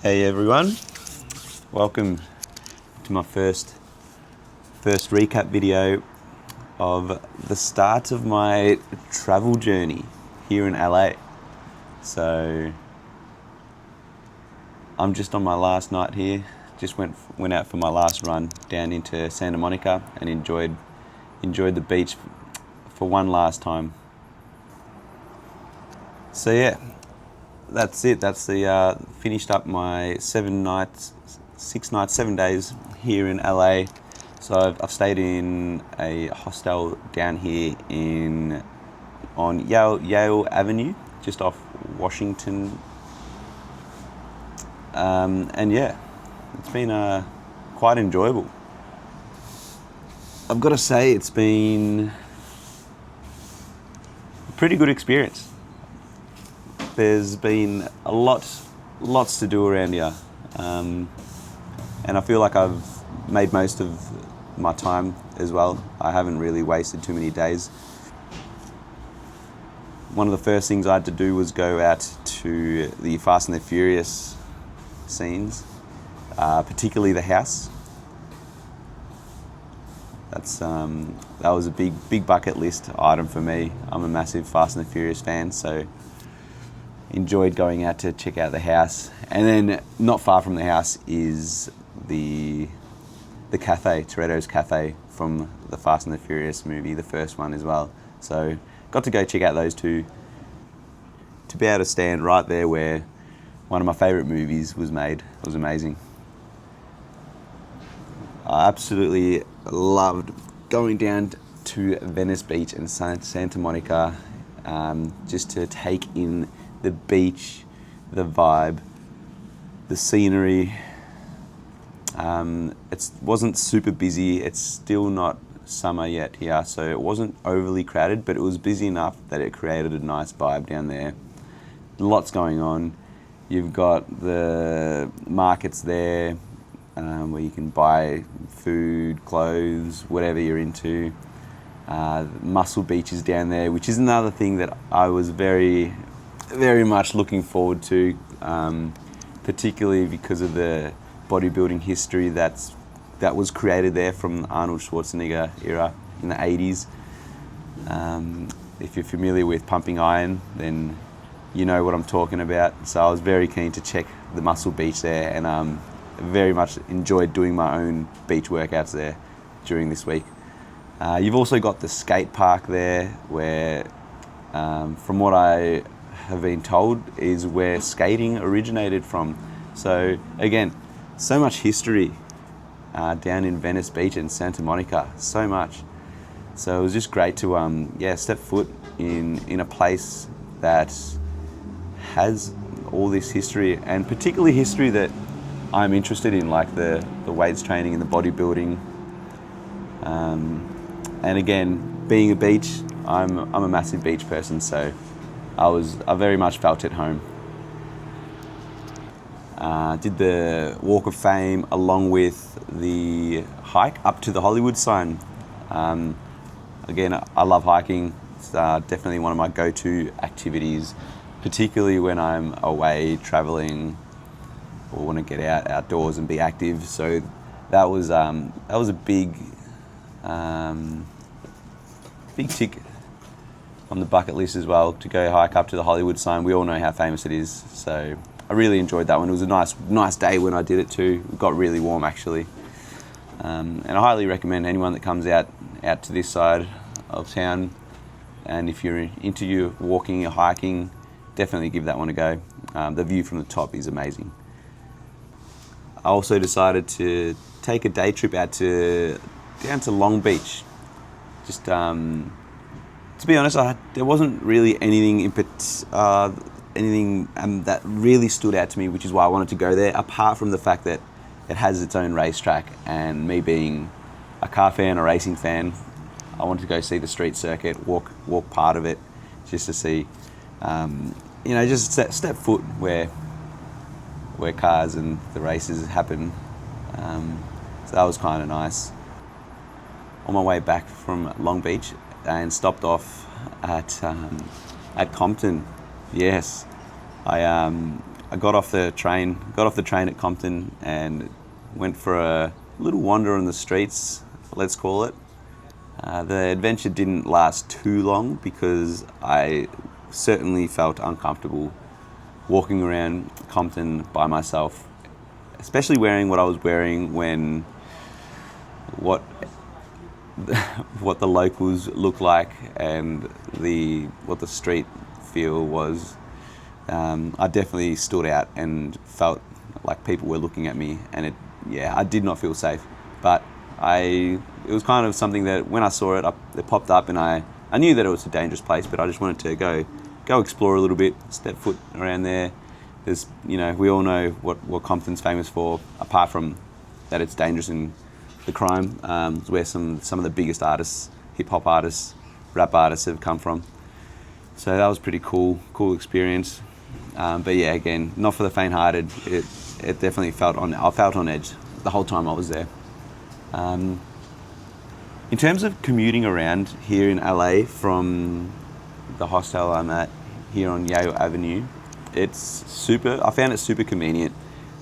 Hey everyone, welcome to my first recap video of the start of my travel journey here in LA. So I'm just on my last night here. Just went out for my last run down into Santa Monica and enjoyed the beach for one last time. So yeah, that's it. That's the finished up my 7 days here in LA. So I've stayed in a hostel down here on Yale Avenue, just off Washington. And yeah, it's been quite enjoyable. I've got to say it's been a pretty good experience. There's been lots to do around here, and I feel like I've made most of my time as well. I haven't really wasted too many days. One of the first things I had to do was go out to the Fast and the Furious scenes, particularly the house. That was a big bucket list item for me. I'm a massive Fast and the Furious fan, so enjoyed going out to check out the house. And then not far from the house is the cafe, Toretto's Cafe, from the Fast and the Furious movie, the first one as well. So got to go check out those two. To be able to stand right there where one of my favourite movies was made was amazing. I absolutely loved going down to Venice Beach and Santa Monica, just to take in the beach, the vibe, the scenery. It wasn't super busy. It's still not summer yet here, so it wasn't overly crowded, but it was busy enough that it created a nice vibe down there. Lots going on. You've got the markets there, where you can buy food, clothes, whatever you're into. Muscle beaches down there, which is another thing that I was very much looking forward to, particularly because of the bodybuilding history that was created there from the Arnold Schwarzenegger era in the 80s. If you're familiar with Pumping Iron, then you know what I'm talking about. So I was very keen to check the Muscle Beach there, and very much enjoyed doing my own beach workouts there during this week. You've also got the skate park there, where, from what I have been told, is where skating originated from. So again, so much history down in Venice Beach and Santa Monica, so much. So it was just great to step foot in a place that has all this history, and particularly history that I'm interested in, like the weights training and the bodybuilding. And again, being a beach, I'm a massive beach person, so I very much felt at home. Did the Walk of Fame along with the hike up to the Hollywood sign. Again, I love hiking. It's definitely one of my go-to activities, particularly when I'm away traveling or want to get outdoors and be active. So that was a big tick on the bucket list as well, to go hike up to the Hollywood sign. We all know how famous it is, so I really enjoyed that one. It was a nice day when I did it too. It got really warm actually, and I highly recommend anyone that comes out to this side of town, and if you're into your walking or hiking, definitely give that one a go. The view from the top is amazing. I also decided to take a day trip down to Long Beach. Just to be honest, there wasn't really anything that really stood out to me, which is why I wanted to go there, apart from the fact that it has its own racetrack, and me being a car fan, a racing fan, I wanted to go see the street circuit, walk part of it, just to see, just step foot where cars and the races happen. So that was kind of nice. On my way back from Long Beach, and stopped off at Compton. Yes, I I got off the train at Compton and went for a little wander on the streets, let's call it. The adventure didn't last too long because I certainly felt uncomfortable walking around Compton by myself, especially wearing what I was wearing when what the locals look like and what the street feel was. I definitely stood out and felt like people were looking at me, and I did not feel safe. But it was kind of something that when I saw it, it popped up, and I knew that it was a dangerous place, but I just wanted to go explore a little bit, step foot around there. There's, we all know what Compton's famous for, apart from that it's dangerous and the crime, where some of the biggest artists, hip hop artists, rap artists have come from. So that was pretty cool experience. But yeah, again, not for the faint-hearted. It definitely I felt on edge the whole time I was there. In terms of commuting around here in LA from the hostel I'm at here on Yale Avenue, I found it super convenient.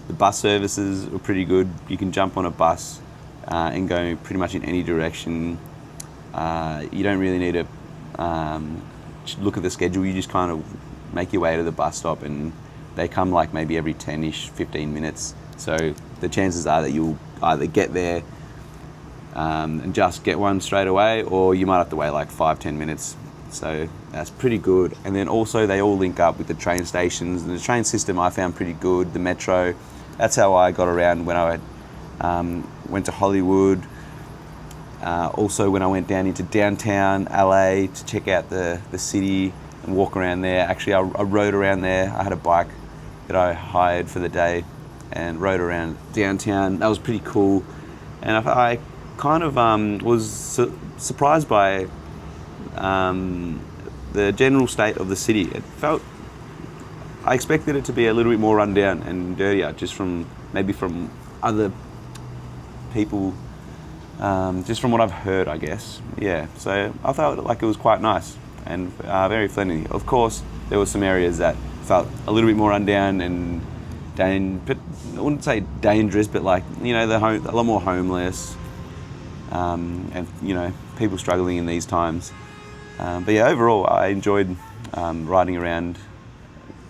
The bus services were pretty good. You can jump on a bus and go pretty much in any direction. You don't really need to look at the schedule. You just kind of make your way to the bus stop, and they come like maybe every 10-ish, 15 minutes. So the chances are that you'll either get there and just get one straight away, or you might have to wait like 5-10 minutes. So that's pretty good. And then also they all link up with the train stations, and the train system I found pretty good. The metro, that's how I got around when I went to Hollywood. Also when I went down into downtown LA to check out the city and walk around there. Actually, I rode around there. I had a bike that I hired for the day and rode around downtown. That was pretty cool. And I kind of was surprised by the general state of the city. I expected it to be a little bit more rundown and dirtier, just from other people, just from what I've heard, I guess. Yeah, so I felt like it was quite nice and very friendly. Of course, there were some areas that felt a little bit more rundown and but I wouldn't say dangerous, but like, a lot more homeless, and people struggling in these times. But yeah, overall, I enjoyed riding around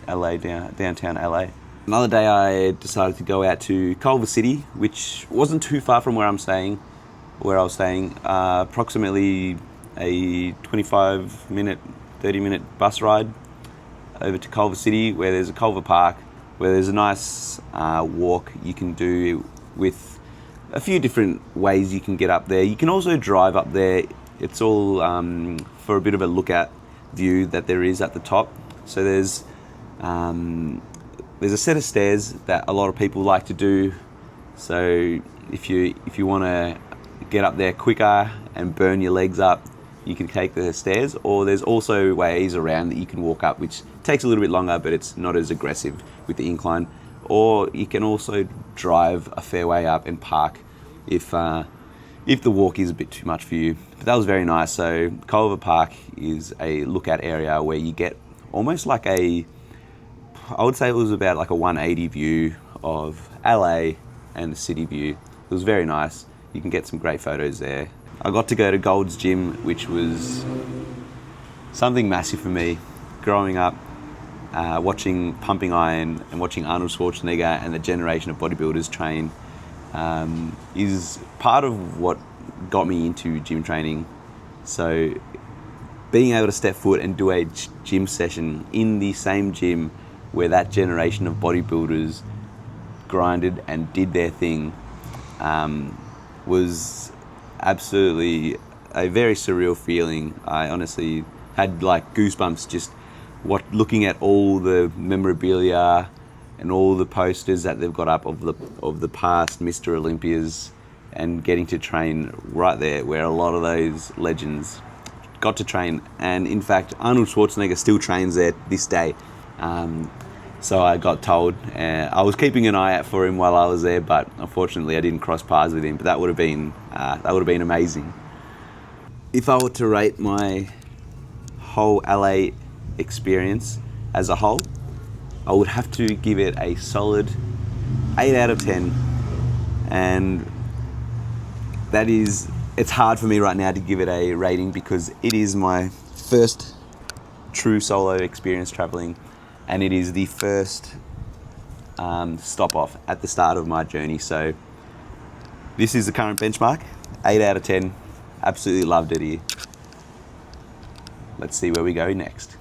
LA, downtown LA. Another day, I decided to go out to Culver City, which wasn't too far from where I was staying. Approximately a 25-minute, 30-minute bus ride over to Culver City, where there's a Culver Park, where there's a nice walk you can do with a few different ways you can get up there. You can also drive up there. It's all for a bit of a lookout view that there is at the top. So there's a set of stairs that a lot of people like to do. So if you want to get up there quicker and burn your legs up, you can take the stairs, or there's also ways around that you can walk up, which takes a little bit longer, but it's not as aggressive with the incline. Or you can also drive a fair way up and park if the walk is a bit too much for you. But that was very nice. So Culver Park is a lookout area where you get almost like I would say it was about like a 180 view of LA and the city view. It was very nice. You can get some great photos there. I got to go to Gold's Gym, which was something massive for me. Growing up, watching Pumping Iron and watching Arnold Schwarzenegger and the generation of bodybuilders train is part of what got me into gym training. So being able to step foot and do a gym session in the same gym where that generation of bodybuilders grinded and did their thing was absolutely a very surreal feeling. I honestly had like goosebumps just looking at all the memorabilia and all the posters that they've got up of the past Mr. Olympias, and getting to train right there where a lot of those legends got to train. And in fact, Arnold Schwarzenegger still trains there this day. So I got told. I was keeping an eye out for him while I was there, but unfortunately I didn't cross paths with him. But that would have been amazing. If I were to rate my whole LA experience as a whole, I would have to give it a solid 8 out of 10. And that is, it's hard for me right now to give it a rating because it is my first true solo experience traveling, and it is the first stop off at the start of my journey. So this is the current benchmark, 8 out of 10. Absolutely loved it here. Let's see where we go next.